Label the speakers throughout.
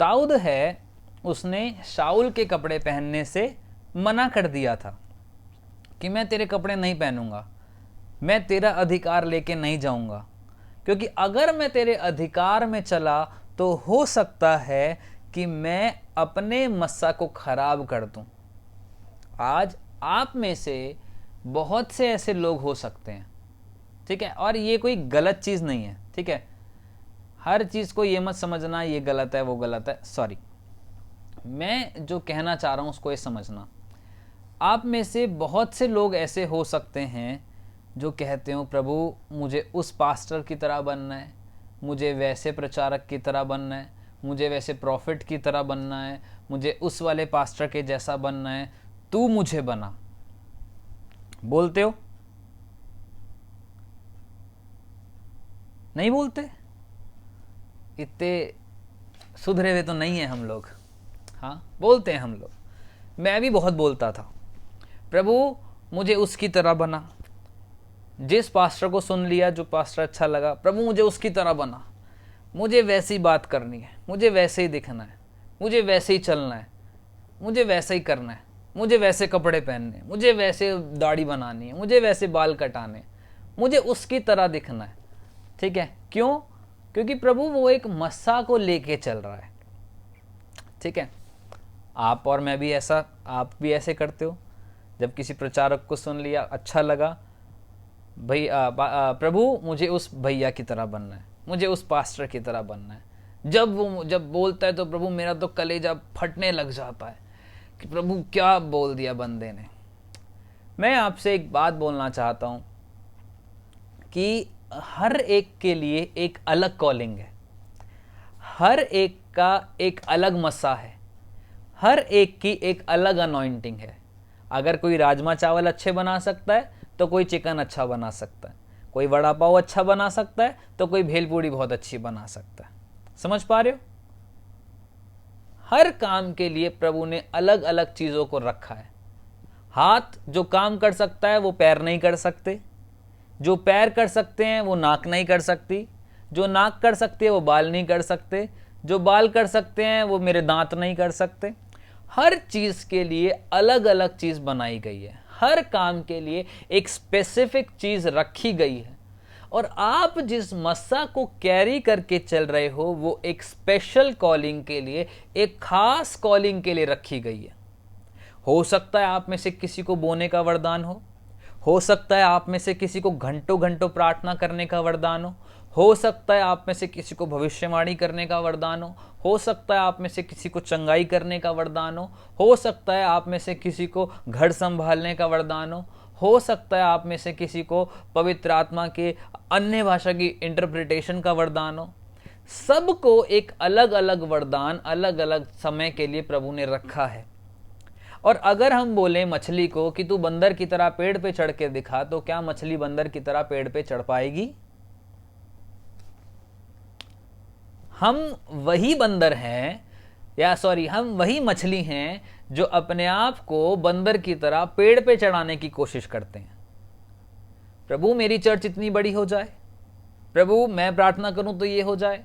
Speaker 1: दाऊद है, उसने शाऊल के कपड़े पहनने से मना कर दिया था कि मैं तेरे कपड़े नहीं पहनूंगा, मैं तेरा अधिकार लेके नहीं जाऊंगा, क्योंकि अगर मैं तेरे अधिकार में चला तो हो सकता है कि मैं अपने मस्सा को खराब कर दूं। आज आप में से बहुत से ऐसे लोग हो सकते हैं, ठीक है, और ये कोई गलत चीज़ नहीं है, ठीक है। हर चीज़ को ये मत समझना ये गलत है वो गलत है, सॉरी, मैं जो कहना चाह रहा हूँ उसको ये समझना। आप में से बहुत से लोग ऐसे हो सकते हैं जो कहते हो प्रभु मुझे उस पास्टर की तरह बनना है, मुझे वैसे प्रचारक की तरह बनना है, मुझे वैसे प्रॉफिट की तरह बनना है, मुझे उस वाले पास्टर के जैसा बनना है, तू मुझे बना। बोलते हो? नहीं बोलते? इतने सुधरे हुए तो नहीं है हम लोग। हाँ, बोलते हैं हम लोग। मैं भी बहुत बोलता था, प्रभु मुझे उसकी तरह बना। जिस पास्टर को सुन लिया, जो पास्टर अच्छा लगा, प्रभु मुझे उसकी तरह बना, मुझे वैसी बात करनी है, मुझे वैसे ही दिखना है, मुझे वैसे ही चलना है, मुझे वैसे ही करना है, मुझे वैसे कपड़े पहनने, मुझे वैसे दाढ़ी बनानी है, मुझे वैसे बाल कटाने, मुझे उसकी तरह दिखना है, ठीक है। क्यों? क्योंकि प्रभु वो एक मस्सा को लेके चल रहा है, ठीक है। आप और मैं भी ऐसा, आप भी ऐसे करते हो। जब किसी प्रचारक को सुन लिया, अच्छा लगा, भाई प्रभु मुझे उस भैया की तरह बनना है, मुझे उस पास्टर की तरह बनना है। जब बोलता है तो प्रभु मेरा तो कलेजा फटने लग जाता है कि प्रभु क्या बोल दिया बंदे ने। मैं आपसे एक बात बोलना चाहता हूँ कि हर एक के लिए एक अलग कॉलिंग है, हर एक का एक अलग मस्सा है, हर एक की एक अलग अनॉइंटिंग है। अगर कोई राजमा चावल अच्छे बना सकता है तो कोई चिकन अच्छा बना सकता है, कोई वड़ा पाव अच्छा बना सकता है तो कोई भेलपूड़ी बहुत अच्छी बना सकता है। समझ पा रहे हो? हर काम के लिए प्रभु ने अलग अलग चीजों को रखा है। हाथ जो काम कर सकता है वो पैर नहीं कर सकते, जो पैर कर सकते हैं वो नाक नहीं कर सकती, जो नाक कर सकती है वो बाल नहीं कर सकते, जो बाल कर सकते हैं वो मेरे दांत नहीं कर सकते। हर चीज के लिए अलग अलग चीज बनाई गई है, हर काम के लिए एक स्पेसिफिक चीज रखी गई है, और आप जिस मस्सा को कैरी करके चल रहे हो वो एक स्पेशल कॉलिंग के लिए, एक खास कॉलिंग के लिए रखी गई है। हो सकता है आप में से किसी को बोने का वरदान हो सकता है आप में से किसी को घंटों घंटों प्रार्थना करने का वरदान हो सकता है आप में से किसी को भविष्यवाणी करने का वरदान हो सकता है आप में से किसी को चंगाई करने का वरदान हो सकता है आप में से किसी को घर संभालने का वरदान हो सकता है आप में से किसी को पवित्र आत्मा के अन्य भाषा की इंटरप्रिटेशन का वरदान हो। सबको एक अलग अलग वरदान अलग अलग समय के लिए प्रभु ने रखा है। और अगर हम बोले मछली को कि तू बंदर की तरह पेड़ पे चढ़ के दिखा, तो क्या मछली बंदर की तरह पेड़ पे चढ़ पाएगी? हम वही बंदर हैं, या सॉरी हम वही मछली हैं जो अपने आप को बंदर की तरह पेड़ पे चढ़ाने की कोशिश करते हैं। प्रभु मेरी चर्च इतनी बड़ी हो जाए, प्रभु मैं प्रार्थना करूं तो ये हो जाए,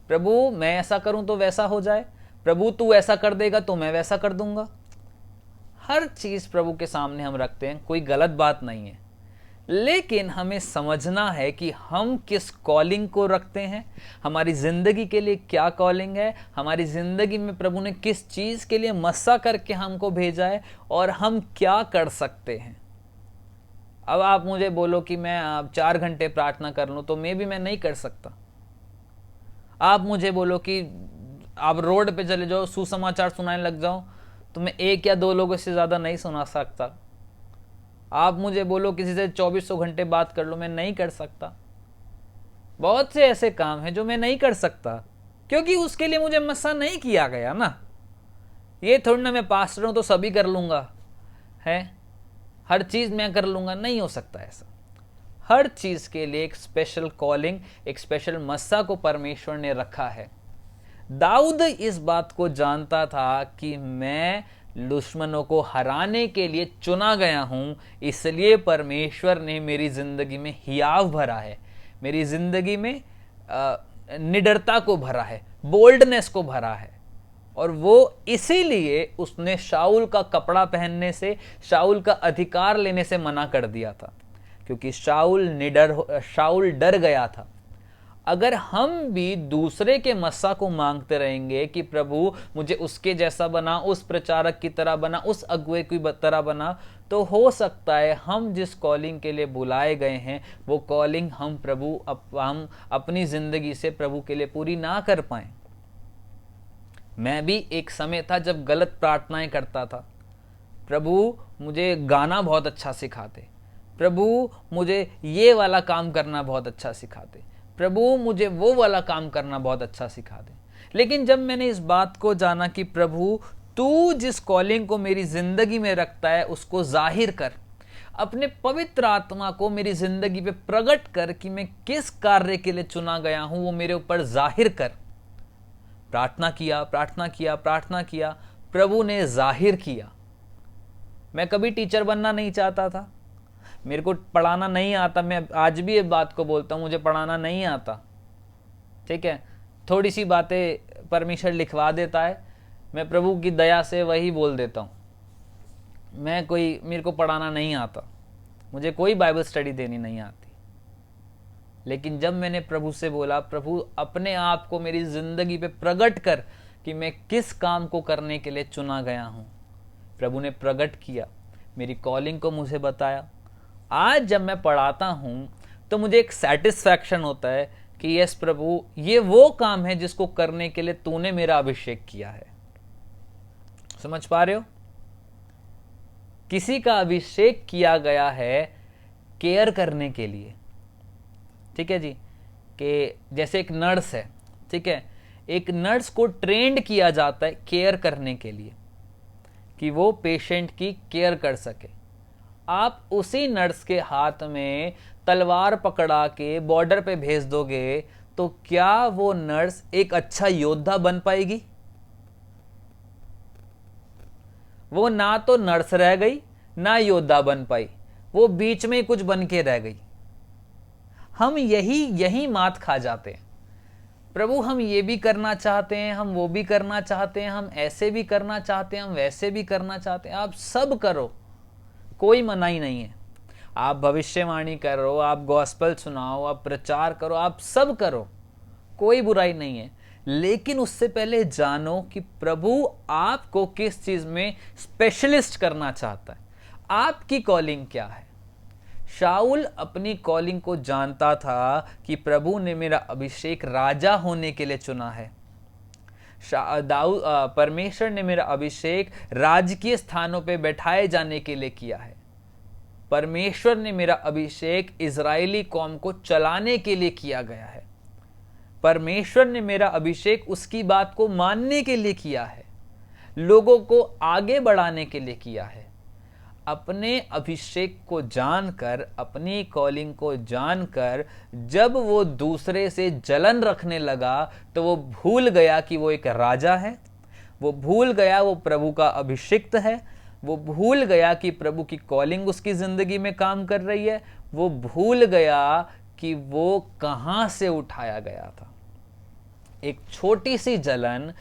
Speaker 1: प्रभु मैं ऐसा करूं तो वैसा हो जाए, प्रभु तू ऐसा कर देगा तो मैं वैसा कर दूंगा। हर चीज प्रभु के सामने हम रखते हैं, कोई गलत बात नहीं है, लेकिन हमें समझना है कि हम किस कॉलिंग को रखते हैं, हमारी जिंदगी के लिए क्या कॉलिंग है, हमारी जिंदगी में प्रभु ने किस चीज के लिए मस्सा करके हमको भेजा है, और हम क्या कर सकते हैं। अब आप मुझे बोलो कि मैं 4 घंटे प्रार्थना कर लूं, तो मैं नहीं कर सकता। आप मुझे बोलो कि आप रोड पे चले जाओ, सुसमाचार सुनाने लग जाओ, तो मैं 1 या 2 लोगों से ज्यादा नहीं सुना सकता। आप मुझे बोलो किसी से 2400 घंटे बात कर लो, मैं नहीं कर सकता। बहुत से ऐसे काम हैं जो मैं नहीं कर सकता, क्योंकि उसके लिए मुझे मस्सा नहीं किया गया ना। ये थोड़ी ना मैं पास्टर हूं तो सभी कर लूंगा, है हर चीज मैं कर लूंगा, नहीं हो सकता ऐसा। हर चीज के लिए एक स्पेशल कॉलिंग, एक स्पेशल मस्सा को परमेश्वर ने रखा है। दाऊद इस बात को जानता था कि मैं दुश्मनों को हराने के लिए चुना गया हूं, इसलिए परमेश्वर ने मेरी जिंदगी में हियाव भरा है, मेरी जिंदगी में निडरता को भरा है, बोल्डनेस को भरा है। और वो इसीलिए उसने शाऊल का कपड़ा पहनने से, शाऊल का अधिकार लेने से मना कर दिया था, क्योंकि शाऊल डर गया था। अगर हम भी दूसरे के मस्सा को मांगते रहेंगे कि प्रभु मुझे उसके जैसा बना, उस प्रचारक की तरह बना, उस अगुए की तरह बना, तो हो सकता है हम जिस कॉलिंग के लिए बुलाए गए हैं वो कॉलिंग हम अपनी जिंदगी से प्रभु के लिए पूरी ना कर पाए। मैं भी एक समय था जब गलत प्रार्थनाएं करता था। प्रभु मुझे गाना बहुत अच्छा सिखाते, प्रभु मुझे ये वाला काम करना बहुत अच्छा सिखाते, प्रभु मुझे वो वाला काम करना बहुत अच्छा सिखा दे। लेकिन जब मैंने इस बात को जाना कि प्रभु तू जिस कॉलिंग को मेरी जिंदगी में रखता है उसको जाहिर कर, अपने पवित्र आत्मा को मेरी जिंदगी पे प्रकट कर कि मैं किस कार्य के लिए चुना गया हूं, वो मेरे ऊपर जाहिर कर। प्रार्थना किया, प्रार्थना किया, प्रार्थना किया, प्रभु ने जाहिर किया। मैं कभी टीचर बनना नहीं चाहता था, मेरे को पढ़ाना नहीं आता। मैं आज भी ये बात को बोलता हूँ, मुझे पढ़ाना नहीं आता, ठीक है। थोड़ी सी बातें परमेश्वर लिखवा देता है, मैं प्रभु की दया से वही बोल देता हूँ। मेरे को पढ़ाना नहीं आता, मुझे कोई बाइबल स्टडी देनी नहीं आती। लेकिन जब मैंने प्रभु से बोला, प्रभु अपने आप को मेरी जिंदगी पे प्रकट कर कि मैं किस काम को करने के लिए चुना गया हूँ, प्रभु ने प्रकट किया, मेरी कॉलिंग को मुझे बताया। आज जब मैं पढ़ाता हूं तो मुझे एक सेटिस्फैक्शन होता है कि यस प्रभु, ये वो काम है जिसको करने के लिए तूने मेरा अभिषेक किया है। समझ पा रहे हो? किसी का अभिषेक किया गया है केयर करने के लिए, ठीक है जी। कि जैसे एक नर्स है, ठीक है, एक नर्स को ट्रेंड किया जाता है केयर करने के लिए कि वो पेशेंट की केयर कर सके। आप उसी नर्स के हाथ में तलवार पकड़ा के बॉर्डर पे भेज दोगे तो क्या वो नर्स एक अच्छा योद्धा बन पाएगी? वो ना तो नर्स रह गई, ना योद्धा बन पाई, वो बीच में कुछ बन के रह गई। हम यही मात खा जाते हैं। प्रभु हम ये भी करना चाहते हैं, हम वो भी करना चाहते हैं, हम ऐसे भी करना चाहते हैं, हम वैसे भी करना चाहते हैं। आप सब करो, कोई मनाही नहीं है। आप भविष्यवाणी करो, आप गॉस्पेल सुनाओ, आप प्रचार करो, आप सब करो, कोई बुराई नहीं है। लेकिन उससे पहले जानो कि प्रभु आपको किस चीज में स्पेशलिस्ट करना चाहता है, आपकी कॉलिंग क्या है। शाऊल अपनी कॉलिंग को जानता था कि प्रभु ने मेरा अभिषेक राजा होने के लिए चुना है। परमेश्वर ने मेरा अभिषेक राजकीय स्थानों पे बैठाए जाने के लिए किया है। परमेश्वर ने मेरा अभिषेक इजरायली कौम को चलाने के लिए किया गया है। परमेश्वर ने मेरा अभिषेक उसकी बात को मानने के लिए किया है, लोगों को आगे बढ़ाने के लिए किया है। अपने अभिषेक को जानकर, अपनी कॉलिंग को जानकर जब वो दूसरे से जलन रखने लगा तो वो भूल गया कि वो एक राजा है, वो भूल गया वो प्रभु का अभिषिक्त है, वो भूल गया कि प्रभु की कॉलिंग उसकी जिंदगी में काम कर रही है, वो भूल गया कि वो कहां से उठाया गया था। एक छोटी सी जलन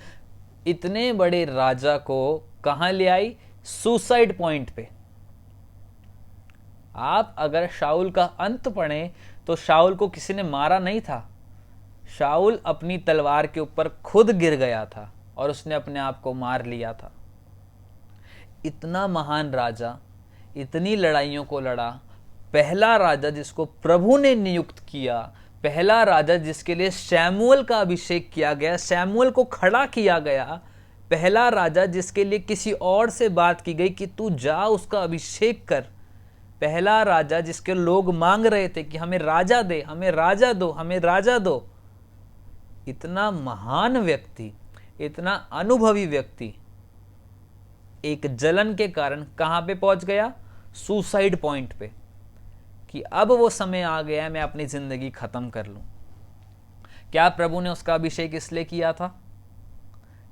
Speaker 1: इतने बड़े राजा को कहां ले आई? सुसाइड पॉइंट पे। आप अगर शाऊल का अंत पढ़ें तो शाऊल को किसी ने मारा नहीं था, शाऊल अपनी तलवार के ऊपर खुद गिर गया था और उसने अपने आप को मार लिया था। इतना महान राजा, इतनी लड़ाइयों को लड़ा, पहला राजा जिसको प्रभु ने नियुक्त किया, पहला राजा जिसके लिए शमूएल का अभिषेक किया गया, शमूएल को खड़ा किया गया, पहला राजा जिसके लिए किसी और से बात की गई कि तू जा उसका अभिषेक कर, पहला राजा जिसके लोग मांग रहे थे कि हमें राजा दे, हमें राजा दो, हमें राजा दो। इतना महान व्यक्ति, इतना अनुभवी व्यक्ति एक जलन के कारण कहां पे पहुंच गया? सुसाइड पॉइंट पे, कि अब वो समय आ गया है मैं अपनी जिंदगी खत्म कर लूं। क्या प्रभु ने उसका अभिषेक इसलिए किया था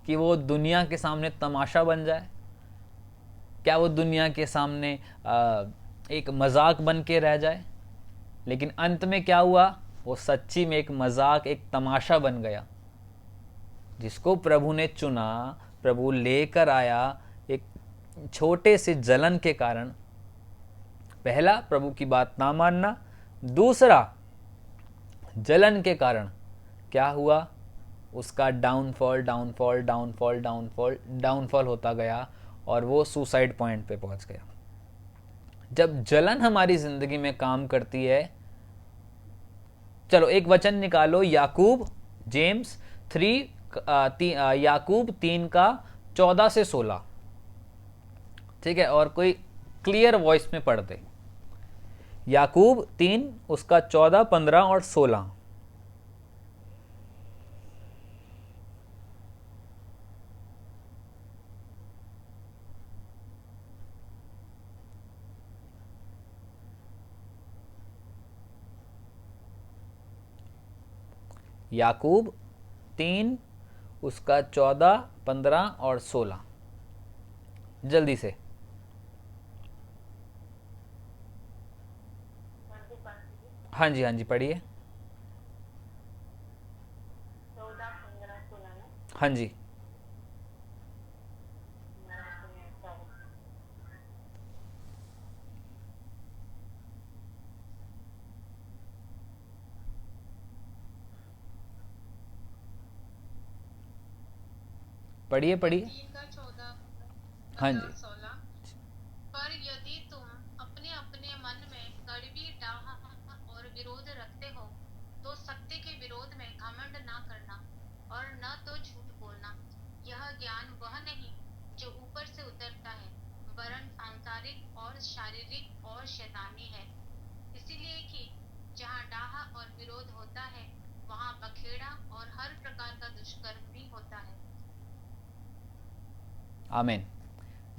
Speaker 1: कि वो दुनिया के सामने तमाशा बन जाए? क्या वो दुनिया के सामने एक मजाक बन के रह जाए? लेकिन अंत में क्या हुआ? वो सच्ची में एक मजाक, एक तमाशा बन गया। जिसको प्रभु ने चुना, प्रभु लेकर आया एक छोटे से जलन के कारण। पहला, प्रभु की बात ना मानना। दूसरा, जलन के कारण क्या हुआ, उसका downfall downfall downfall downfall downfall होता गया और वो सुसाइड पॉइंट पे पहुंच गया। जब जलन हमारी जिंदगी में काम करती है, चलो एक वचन निकालो, याकूब जेम्स 3 का 14 से 16, ठीक है, और कोई क्लियर वॉइस में पढ़ दे। याकूब 3 उसका 14, 15 और 16। याकूब 3 उसका 14, 15 और 16, जल्दी से। हाँ जी, हाँ जी, पढ़िए। हाँ जी, पढ़िए पढ़िए।
Speaker 2: 3 का 14,
Speaker 1: हाँ
Speaker 2: 15,
Speaker 1: जी,
Speaker 2: 16। पर यदि तुम अपने अपने मन में कड़वी डाह और विरोध रखते हो, तो सत्य के विरोध में घमंड ना करना और न तो झूठ बोलना। यह ज्ञान वह नहीं जो ऊपर से उतरता है, वरन सांसारिक और शारीरिक और शैतानी है। इसीलिए कि जहाँ डाह और विरोध होता है, वहाँ बखेड़ा और हर प्रकार का दुष्कर्म भी होता है।
Speaker 1: आमीन।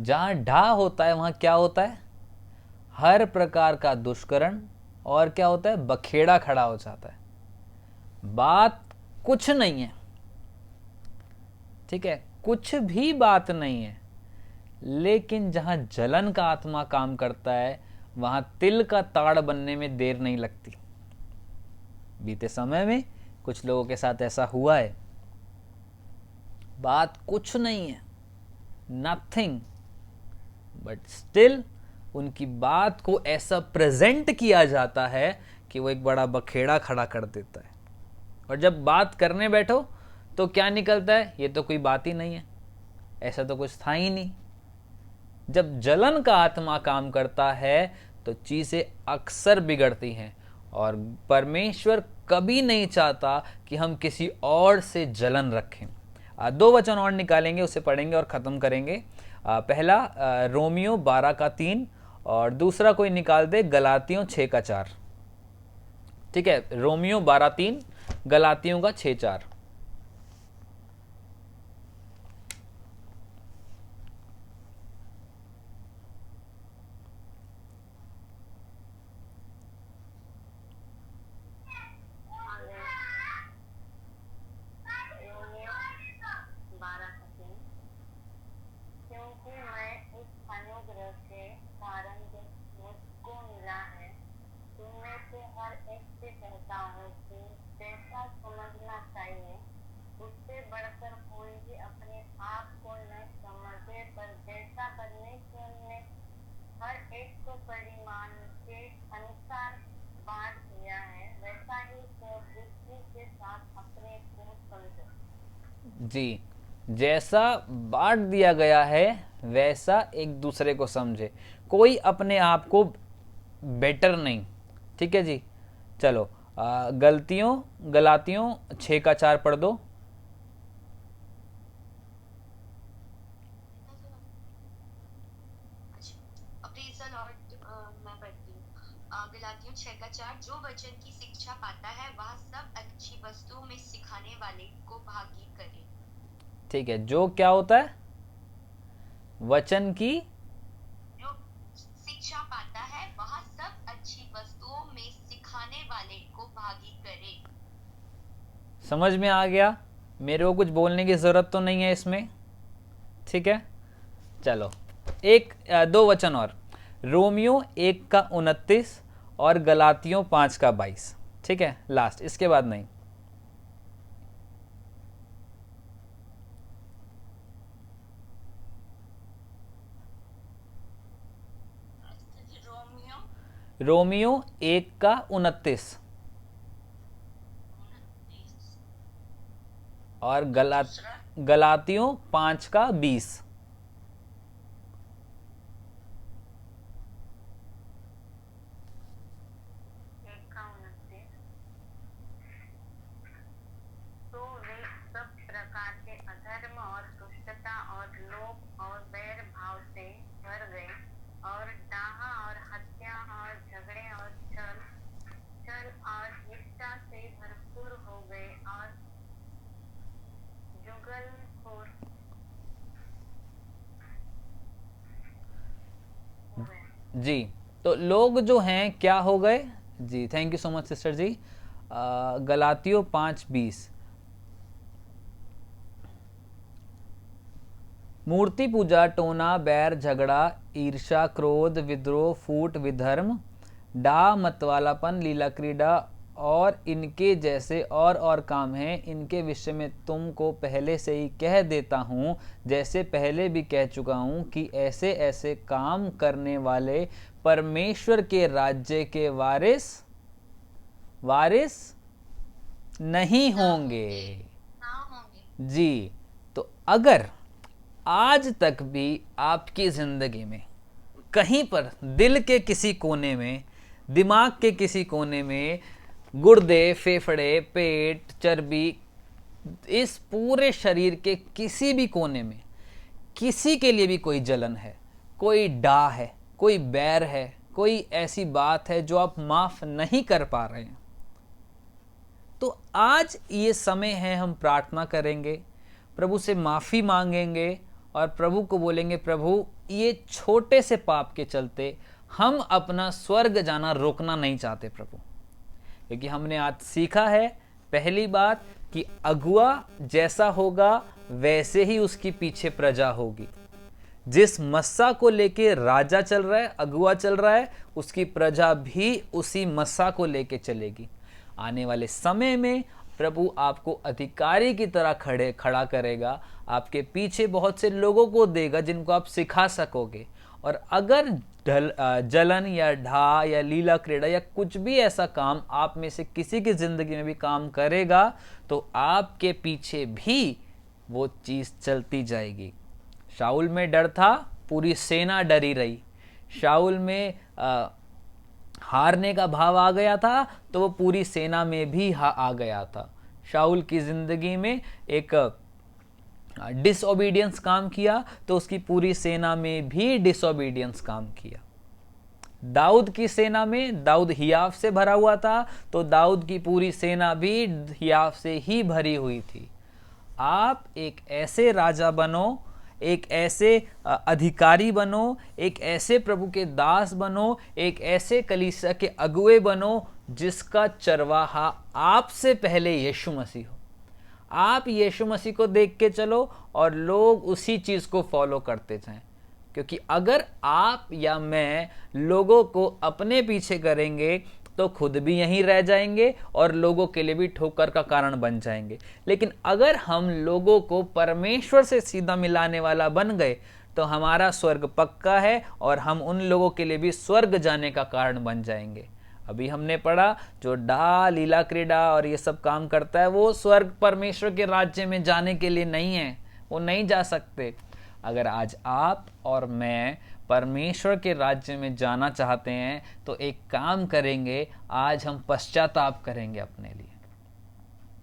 Speaker 1: जहाँ ढा होता है वहाँ क्या होता है, हर प्रकार का दुष्कर्म, और क्या होता है, बखेड़ा खड़ा हो जाता है। बात कुछ नहीं है, ठीक है, कुछ भी बात नहीं है, लेकिन जहाँ जलन का आत्मा काम करता है वहाँ तिल का ताड़ बनने में देर नहीं लगती। बीते समय में कुछ लोगों के साथ ऐसा हुआ है, बात कुछ नहीं है, नथिंग, बट स्टिल उनकी बात को ऐसा प्रेजेंट किया जाता है कि वो एक बड़ा बखेड़ा खड़ा कर देता है। और जब बात करने बैठो तो क्या निकलता है, ये तो कोई बात ही नहीं है, ऐसा तो कुछ था ही नहीं। जब जलन का आत्मा काम करता है तो चीज़ें अक्सर बिगड़ती हैं, और परमेश्वर कभी नहीं चाहता कि हम किसी और से जलन रखें। 2 वचन और निकालेंगे, उसे पढ़ेंगे और ख़त्म करेंगे। पहला रोमियो 12 का 3, और दूसरा कोई निकाल दे गलातियों 6 का 4। ठीक है, रोमियो 12, 3, गलातियों का 6, 4।
Speaker 3: क्योंकि मैं इस अनुग्रह के कारण जो मुझको मिला है, तुमने से हर एक से कहता हूँ कि जैसा समझना चाहिए, उससे बढ़कर कोई भी अपने आप को न समझे, पर जैसा परमेश्वर ने हर एक को परिमाण के अनुसार बांट दिया है, वैसा ही सब बुद्धि के साथ अपने को समझो।
Speaker 1: जी, जैसा बांट दिया गया है वैसा एक दूसरे को समझे, कोई अपने आप को बेटर नहीं। ठीक है जी, चलो गलातियों 6 का 4 पढ़ दो।
Speaker 2: Praise the Lord. मैं पढ़ती हूँ गलातियों 6 का 4। जो वचन की शिक्षा पाता है वह सब अच्छी वस्तुओं में सिखाने वाले को भागी करे।
Speaker 1: ठीक है, जो क्या होता है, वचन की
Speaker 2: जो शिक्षा पाता है वह सब अच्छी वस्तुओं में सिखाने वाले को भागी करे।
Speaker 1: समझ में आ गया, मेरे को कुछ बोलने की ज़रूरत तो नहीं है इसमें। ठीक है, चलो 2 वचन और, रोमियो 1 का 29 और गलातियों 5 का 22। ठीक है, लास्ट, इसके बाद नहीं। रोमियो 1:29 और गलातियों 5:20।
Speaker 3: 1:29। तो वे सब प्रकार के अधर्म और दुष्टता और लोभ और बैर भाव से भर गए और डाह और हत्या और झगड़े और छल और ईर्ष्या से भरपूर हो गए और जुगलखोर हो गए।
Speaker 1: जी, तो लोग जो हैं क्या हो गए जी। Thank you so much sister जी। गलातियों 5:20 मूर्ति पूजा, टोना, बैर, झगड़ा, ईर्ष्या, क्रोध, विद्रोह, फूट, विधर्म, डाह, मतवालापन, लीला क्रीड़ा और इनके जैसे और काम हैं। इनके विषय में तुमको पहले से ही कह देता हूँ, जैसे पहले भी कह चुका हूँ, कि ऐसे ऐसे काम करने वाले परमेश्वर के राज्य के वारिस नहीं होंगे। जी, तो अगर आज तक भी आपकी जिंदगी में कहीं पर दिल के किसी कोने में, दिमाग के किसी कोने में, गुर्दे, फेफड़े, पेट, चर्बी, इस पूरे शरीर के किसी भी कोने में किसी के लिए भी कोई जलन है, कोई डाह है, कोई बैर है, कोई ऐसी बात है जो आप माफ नहीं कर पा रहे हैं, तो आज ये समय है, हम प्रार्थना करेंगे, प्रभु से माफ़ी मांगेंगे और प्रभु को बोलेंगे, प्रभु ये छोटे से पाप के चलते हम अपना स्वर्ग जाना रोकना नहीं चाहते प्रभु। क्योंकि हमने आज सीखा है पहली बात कि अगुआ जैसा होगा वैसे ही उसकी पीछे प्रजा होगी। जिस मस्सा को लेके राजा चल रहा है, अगुआ चल रहा है, उसकी प्रजा भी उसी मस्सा को लेके चलेगी। आने वाले समय में प्रभु आपको अधिकारी की तरह खड़ा करेगा, आपके पीछे बहुत से लोगों को देगा जिनको आप सिखा सकोगे। और अगर जलन या ढा या लीला क्रीड़ा या कुछ भी ऐसा काम आप में से किसी की जिंदगी में भी काम करेगा, तो आपके पीछे भी वो चीज चलती जाएगी। शाऊल में डर था, पूरी सेना डरी रही। शाऊल में हारने का भाव आ गया था, तो वो पूरी सेना में भी आ गया था। शाऊल की जिंदगी में एक डिसओबीडियंस काम किया, तो उसकी पूरी सेना में भी डिसओबीडियंस काम किया। दाऊद की सेना में, दाऊद हियाव से भरा हुआ था, तो दाऊद की पूरी सेना भी हियाव से ही भरी हुई थी। आप एक ऐसे राजा बनो, एक ऐसे अधिकारी बनो, एक ऐसे प्रभु के दास बनो, एक ऐसे कलीसिया के अगुए बनो जिसका चरवाहा आपसे पहले यीशु मसीह हो। आप यीशु मसीह को देख के चलो और लोग उसी चीज को फॉलो करते जाएं। क्योंकि अगर आप या मैं लोगों को अपने पीछे करेंगे तो खुद भी यहीं रह जाएंगे और लोगों के लिए भी ठोकर का कारण बन जाएंगे। लेकिन अगर हम लोगों को परमेश्वर से सीधा मिलाने वाला बन गए तो हमारा स्वर्ग पक्का है और हम उन लोगों के लिए भी स्वर्ग जाने का कारण बन जाएंगे। अभी हमने पढ़ा, जो डा, लीला क्रीड़ा और ये सब काम करता है वो स्वर्ग परमेश्वर के राज्य में जाने के लिए नहीं है, वो नहीं जा सकते। अगर आज आप और मैं परमेश्वर के राज्य में जाना चाहते हैं तो एक काम करेंगे, आज हम पश्चाताप करेंगे अपने लिए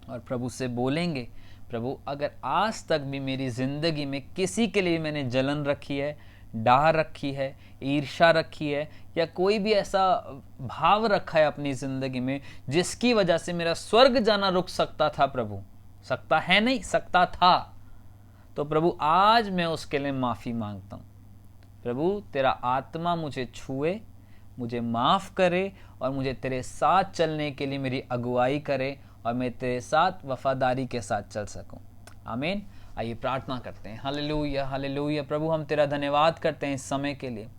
Speaker 1: और प्रभु से बोलेंगे, प्रभु अगर आज तक भी मेरी जिंदगी में किसी के लिए मैंने जलन रखी है, डाह रखी है, ईर्ष्या रखी है या कोई भी ऐसा भाव रखा है अपनी जिंदगी में जिसकी वजह से मेरा स्वर्ग जाना रुक सकता था, प्रभु सकता है नहीं, सकता था, तो प्रभु आज मैं उसके लिए माफ़ी मांगता हूँ। प्रभु तेरा आत्मा मुझे छुए, मुझे माफ़ करे और मुझे तेरे साथ चलने के लिए मेरी अगुवाई करे और मैं तेरे साथ वफादारी के साथ चल सकूं। आमीन। आइए प्रार्थना करते हैं। Hallelujah, hallelujah. प्रभु हम तेरा धन्यवाद करते हैं इस समय के लिए,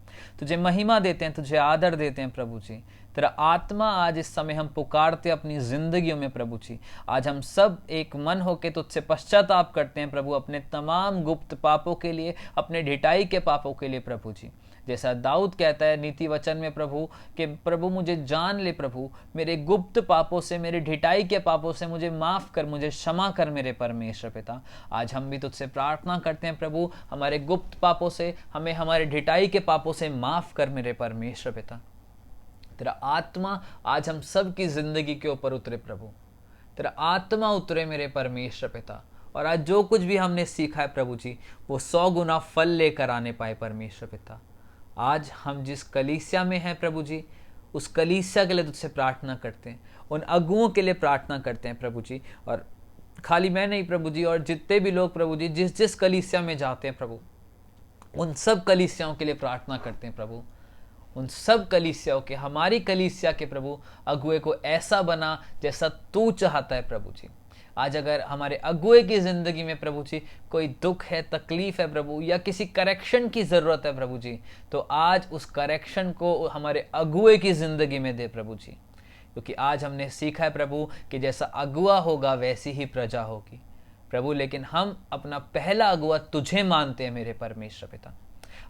Speaker 1: तुझे महिमा देते हैं, तुझे आदर देते हैं प्रभु जी। तेरा आत्मा आज इस समय हम पुकारते अपनी जिंदगियों में प्रभु जी। आज हम सब एक मन होकर तुझसे पश्चाताप करते हैं प्रभु, अपने तमाम गुप्त पापों के लिए, अपने ढिठाई के पापों के लिए प्रभु जी। जैसा दाऊद कहता है नीति वचन में प्रभु कि प्रभु मुझे जान ले प्रभु, मेरे गुप्त पापों से, मेरे ढिठाई के पापों से मुझे माफ कर, मुझे क्षमा कर मेरे परमेश्वर पिता। आज हम भी तुझसे प्रार्थना करते हैं प्रभु, हमारे गुप्त पापों से, हमें हमारे ढिठाई के पापों से माफ कर मेरे परमेश्वर पिता। तेरा आत्मा आज हम सब की जिंदगी के ऊपर उतरे प्रभु, तेरा आत्मा उतरे मेरे परमेश्वर पिता। और आज जो कुछ भी हमने सीखा है प्रभु जी, वो 100 गुना फल लेकर आने पाए परमेश्वर पिता। आज हम जिस कलीसिया में हैं प्रभु जी, उस कलीसिया के लिए तुझसे प्रार्थना करते हैं, उन अगुओं के लिए प्रार्थना करते हैं प्रभु जी। और खाली मैं नहीं प्रभु जी, और जितने भी लोग प्रभु जी जिस जिस कलीसिया में जाते हैं प्रभु, उन सब कलीसियाओं के लिए प्रार्थना करते हैं प्रभु। उन सब कलीसियाओं के, हमारी कलीसिया के प्रभु अगुए को ऐसा बना जैसा तू चाहता है प्रभु जी। आज अगर हमारे अगुए की जिंदगी में प्रभु जी कोई दुख है, तकलीफ है प्रभु, या किसी करेक्शन की जरूरत है प्रभु जी, तो आज उस करेक्शन को हमारे अगुए की जिंदगी में दे प्रभु जी। क्योंकि आज हमने सीखा है प्रभु कि जैसा अगुआ होगा वैसी ही प्रजा होगी प्रभु। लेकिन हम अपना पहला अगुआ तुझे मानते हैं मेरे परमेश्वर पिता।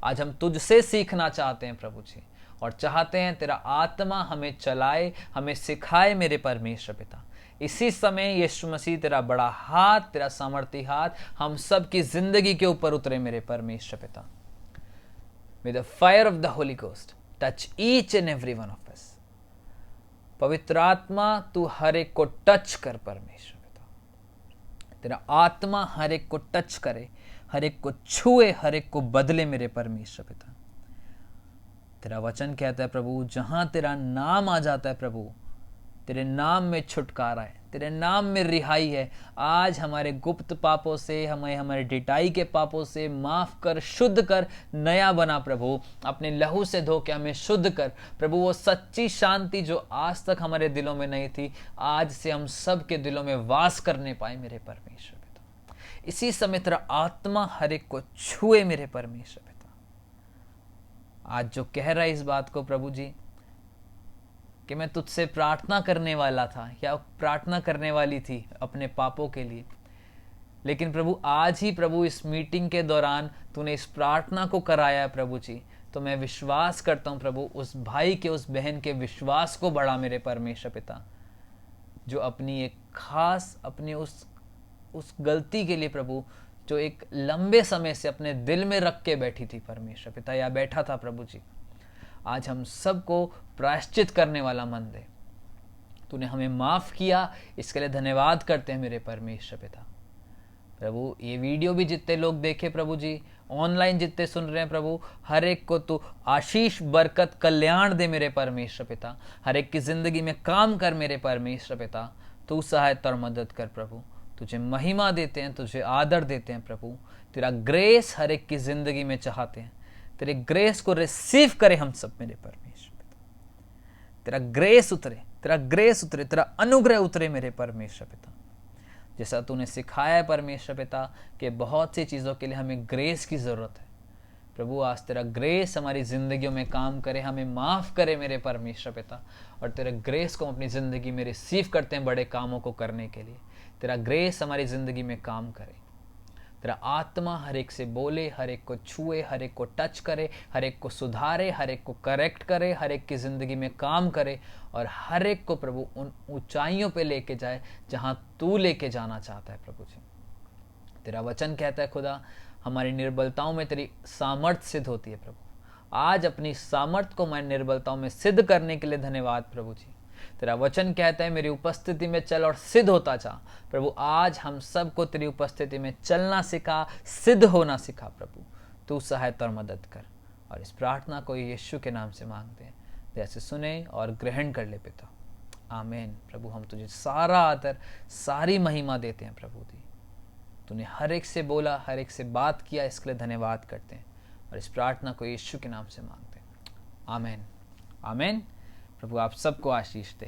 Speaker 1: आज हम तुझसे सीखना चाहते हैं प्रभु जी, और चाहते हैं तेरा आत्मा हमें चलाए, हमें सिखाए मेरे परमेश्वर पिता। इसी समय यीशु मसीह तेरा बड़ा हाथ, तेरा सामर्थी हाथ हम सब की जिंदगी के ऊपर उतरे मेरे परमेश्वर पिता। May the fire of the Holy Ghost touch each and every one of us। पवित्र आत्मा तू हर एक को टच कर परमेश्वर पिता। तेरा आत्मा हर एक को टच करे, हर एक को छुए, हर एक को बदले मेरे परमेश्वर पिता। तेरा वचन कहता है प्रभु, जहां तेरा नाम आ जाता है प्रभु, तेरे नाम में छुटकारा है, तेरे नाम में रिहाई है। आज हमारे गुप्त पापों से, हमें हमारे डिटाई के पापों से माफ कर, शुद्ध कर, नया बना प्रभु। अपने लहू से धो के हमें शुद्ध कर प्रभु। वो सच्ची शांति जो आज तक हमारे दिलों में नहीं थी, आज से हम सब के दिलों में वास करने पाए मेरे परमेश्वर पिता। इसी समय तेरा आत्मा हर एक को छुए मेरे परमेश्वर पिता। आज जो कह रहा है इस बात को प्रभु जी कि मैं तुझसे प्रार्थना करने वाला था या प्रार्थना करने वाली थी अपने पापों के लिए, लेकिन प्रभु आज ही प्रभु इस मीटिंग के दौरान तूने इस प्रार्थना को कराया है प्रभु जी, तो मैं विश्वास करता हूँ प्रभु उस भाई के, उस बहन के विश्वास को बढ़ा मेरे परमेश्वर पिता, जो अपनी एक खास, अपनी उस गलती के लिए प्रभु, जो एक लंबे समय से अपने दिल में रख के बैठी थी परमेश्वर पिता, या बैठा था प्रभु जी। आज हम सबको प्रायश्चित करने वाला मन दे। तूने हमें माफ किया, इसके लिए धन्यवाद करते हैं मेरे परमेश्वर पिता। प्रभु ये वीडियो भी जितने लोग देखे प्रभु जी, ऑनलाइन जितने सुन रहे हैं प्रभु, हर एक को तू आशीष, बरकत, कल्याण दे मेरे परमेश्वर पिता। हर एक की जिंदगी में काम कर मेरे परमेश्वर पिता। तू सहायता और मदद कर प्रभु। तुझे महिमा देते हैं, तुझे आदर देते हैं प्रभु। तेरा ग्रेस हर एक की जिंदगी में चाहते हैं। तेरे ग्रेस को रिसीव करें हम सब मेरे परमेश्वर पिता। तेरा ग्रेस उतरे, तेरा ग्रेस उतरे, तेरा अनुग्रह उतरे मेरे परमेश्वर पिता। जैसा तूने सिखाया है परमेश्वर पिता कि बहुत सी चीज़ों के लिए हमें ग्रेस की ज़रूरत है प्रभु, आज तेरा ग्रेस हमारी ज़िंदगियों में काम करे, हमें माफ़ करे मेरे परमेश्वर पिता। और तेरे ग्रेस को हम अपनी ज़िंदगी में रिसीव करते हैं बड़े कामों को करने के लिए। तेरा ग्रेस हमारी ज़िंदगी में काम करे। तेरा आत्मा हर एक से बोले, हर एक को छुए, हर एक को टच करे, हर एक को सुधारे, हर एक को करेक्ट करे, हर एक की ज़िंदगी में काम करे, और हर एक को प्रभु उन ऊंचाइयों पे लेके जाए जहां तू लेके जाना चाहता है प्रभु जी। तेरा वचन कहता है खुदा, हमारी निर्बलताओं में तेरी सामर्थ्य सिद्ध होती है प्रभु। आज अपनी सामर्थ्य को मैं निर्बलताओं में सिद्ध करने के लिए धन्यवाद प्रभु जी। तेरा वचन कहता है मेरी उपस्थिति में चल और सिद्ध होता जा प्रभु। आज हम सबको तेरी उपस्थिति में चलना सिखा, सिद्ध होना सिखा प्रभु। तू सहायता और मदद कर, और इस प्रार्थना को यीशु के नाम से मांगते हैं। जैसे सुने और ग्रहण कर ले पिता, आमीन। प्रभु हम तुझे सारा आदर, सारी महिमा देते हैं प्रभु जी। तूने हर एक से बोला, हर एक से बात किया, इसके लिए धन्यवाद करते हैं, और इस प्रार्थना को यीशु के नाम से मांगते हैं। आमीन, आमीन। प्रभु आप सबको आशीष दे।